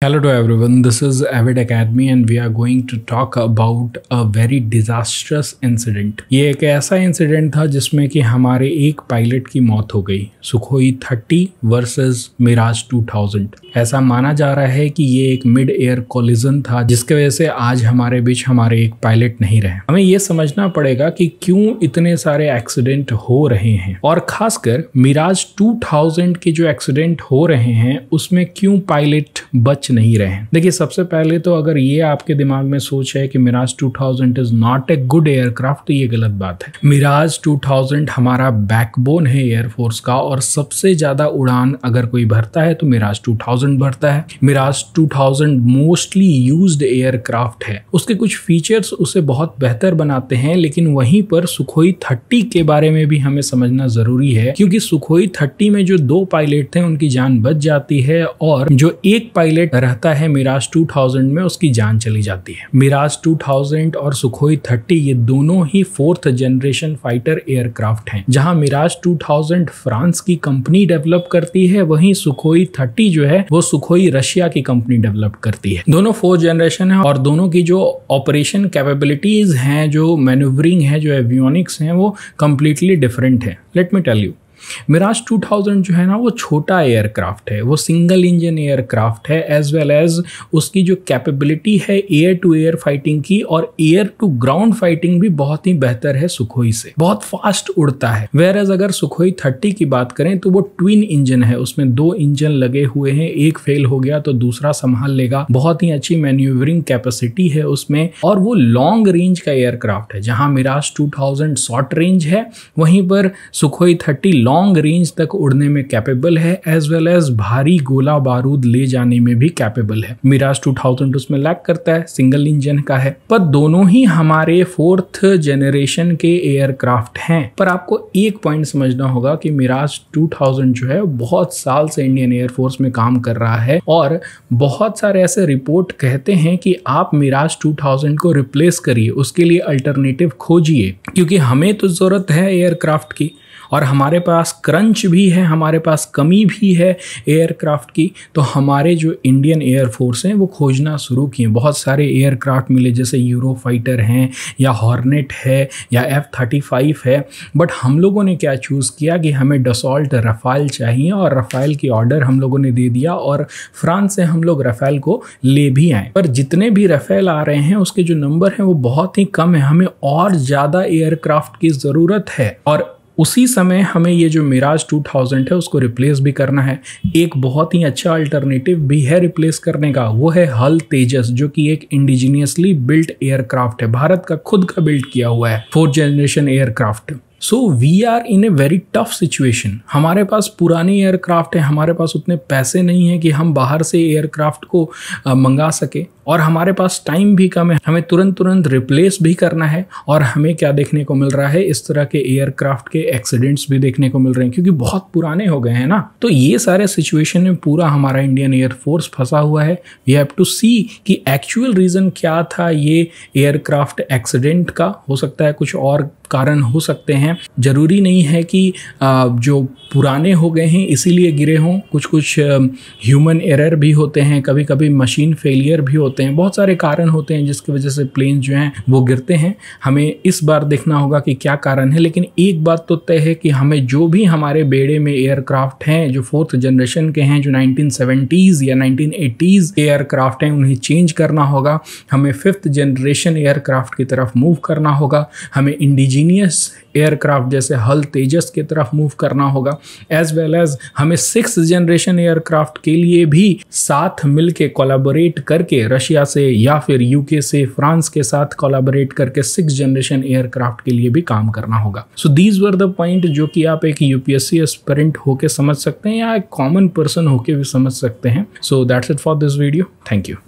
Hello to everyone, this is Avid Academy and we are going to talk about a very disastrous incident। ये एक ऐसा incident था जिसमें कि हमारे एक पायलट की मौत हो गई, सुखोई 30 वर्सेस मिराज 2000। ऐसा माना जा रहा है कि ये एक मिड एयर कोलिजन था जिसके वजह से आज हमारे बीच हमारे एक पायलट नहीं रहे। हमें ये समझना पड़ेगा कि क्यों इतने सारे एक्सीडेंट हो रहे हैं और खासकर मिराज 2000 के जो एक्सीडेंट हो रहे हैं उसमें क्यों पायलट बच नहीं रहे हैं। देखिए, सबसे पहले तो अगर ये आपके दिमाग में सोच है कि Mirage 2000 is not a good aircraft, तो ये गलत बात है। मिराज 2000 हमारा बैकबोन है एयरफोर्स का और सबसे ज्यादा उड़ान अगर कोई भरता है तो मिराज 2000 भरता है। मिराज 2000 मोस्टली यूज्ड एयरक्राफ्ट है, उसके कुछ फीचर्स उसे बहुत बेहतर बनाते हैं, लेकिन वहीं पर सुखोई 30 के बारे में भी हमें समझना जरूरी है क्योंकि सुखोई 30 में जो 2 पायलट थे उनकी जान बच जाती है और जो एक पायलट रहता है मिराज 2000 में उसकी जान चली जाती है। मिराज 2000 और सुखोई 30 ये दोनों ही 4th जनरेशन फाइटर एयरक्राफ्ट हैं। जहां मिराज 2000 फ्रांस की कंपनी डेवलप करती है, वहीं सुखोई 30 जो है वो सुखोई रशिया की कंपनी डेवलप करती है। दोनों 4th जनरेशन है और दोनों की जो ऑपरेशन कैपेबिलिटीज हैं, जो मैन्यूवरिंग है, जो एवियोनिक्स हैं, वो कंप्लीटली डिफरेंट है। Let me tell you, Mirage 2000 जो है ना वो छोटा एयरक्राफ्ट है, वो सिंगल इंजन एयरक्राफ्ट है, एज वेल एज उसकी जो कैपेबिलिटी है एयर टू एयर फाइटिंग की और एयर टू ग्राउंड फाइटिंग भी बहुत ही बेहतर है सुखोई से, बहुत फास्ट उड़ता है। वेयर एज अगर सुखोई 30 की बात करें तो वो ट्विन इंजन है, उसमें 2 इंजन लगे हुए हैं, एक फेल हो गया तो दूसरा संभाल लेगा, बहुत ही अच्छी मैन्यूवरिंग कैपेसिटी है उसमें और वो लॉन्ग रेंज का एयरक्राफ्ट है। जहां मिराज 2000 शॉर्ट रेंज है, वहीं पर सुखोई 30 लॉन्ग रेंज तक उड़ने में कैपेबल है, एज वेल एज भारी गोला बारूद ले जाने में भी कैपेबल है। मिराज 2000 उसमें लैग करता है, सिंगल इंजन का है, पर दोनों ही हमारे 4th जनरेशन के एयरक्राफ्ट हैं। पर आपको एक पॉइंट समझना होगा कि मिराज 2000 जो है बहुत साल से इंडियन एयरफोर्स में काम कर रहा है और बहुत सारे ऐसे रिपोर्ट कहते हैं कि आप मिराज 2000 को रिप्लेस करिए, उसके लिए अल्टरनेटिव खोजिए, क्योंकि हमें तो जरूरत है एयरक्राफ्ट की और हमारे पास क्रंच भी है, हमारे पास कमी भी है एयरक्राफ्ट की। तो हमारे जो इंडियन एयरफोर्स हैं वो खोजना शुरू किए, बहुत सारे एयरक्राफ्ट मिले, जैसे यूरोफाइटर हैं या हॉर्नेट है या F-35 है। बट हम लोगों ने क्या चूज़ किया कि हमें डसॉल्ट रफाल चाहिए और रफाल की ऑर्डर हम लोगों ने दे दिया और फ्रांस से हम लोग रफाल को ले भी आए। पर जितने भी रफाल आ रहे हैं उसके जो नंबर हैं वो बहुत ही कम है, हमें और ज़्यादा एयरक्राफ्ट की ज़रूरत है और उसी समय हमें ये जो मिराज 2000 है उसको रिप्लेस भी करना है। एक बहुत ही अच्छा अल्टरनेटिव भी है रिप्लेस करने का, वो है हल तेजस, जो कि एक इंडिजीनियसली बिल्ट एयरक्राफ्ट है, भारत का खुद का बिल्ड किया हुआ है 4th generation aircraft. So we are in a very tough situation. हमारे पास पुराने एयरक्राफ्ट है, हमारे पास उतने पैसे नहीं है कि हम बाहर से एयरक्राफ्ट को मंगा सके और हमारे पास टाइम भी कम है, हमें तुरंत रिप्लेस भी करना है और हमें क्या देखने को मिल रहा है, इस तरह के एयरक्राफ्ट के एक्सीडेंट्स भी देखने को मिल रहे हैं क्योंकि बहुत पुराने हो गए हैं ना। तो ये सारे सिचुएशन में पूरा हमारा इंडियन एयरफोर्स फंसा हुआ है। वी हैव टू सी कि एक्चुअल रीजन क्या था ये एयरक्राफ्ट एक्सीडेंट का। हो सकता है कुछ और कारण हो सकते हैं, जरूरी नहीं है कि जो पुराने हो गए हैं इसीलिए गिरे हों, कुछ ह्यूमन एरर भी होते हैं, कभी कभी मशीन फेलियर भी होते हैं, बहुत सारे कारण होते हैं जिसकी वजह से प्लेन जो हैं वो गिरते हैं। हमें इस बार देखना होगा कि क्या कारण है, लेकिन एक बात तो तय है कि हमें जो भी हमारे बेड़े में एयरक्राफ्ट हैं जो 4th जनरेशन के हैं, जो 1970s या 1980s एयरक्राफ्ट हैं, उन्हें चेंज करना होगा। हमें 5th जनरेशन एयरक्राफ्ट की तरफ मूव करना होगा, हमें इंडिजीनियस एयरक्राफ्ट जैसे हल तेजस की तरफ मूव करना होगा, एज वेल एज हमें 6th जनरेशन एयरक्राफ्ट के लिए भी साथ मिलके कोलैबोरेट करके रशिया से या फिर यूके से फ्रांस के साथ कोलैबोरेट करके 6th जनरेशन एयरक्राफ्ट के लिए भी काम करना होगा। So these were the point जो कि आप एक यूपीएससी एस्पिरेंट होके समझ सकते हैं या एक कॉमन पर्सन होके भी समझ सकते हैं। So that's it for this video. Thank you.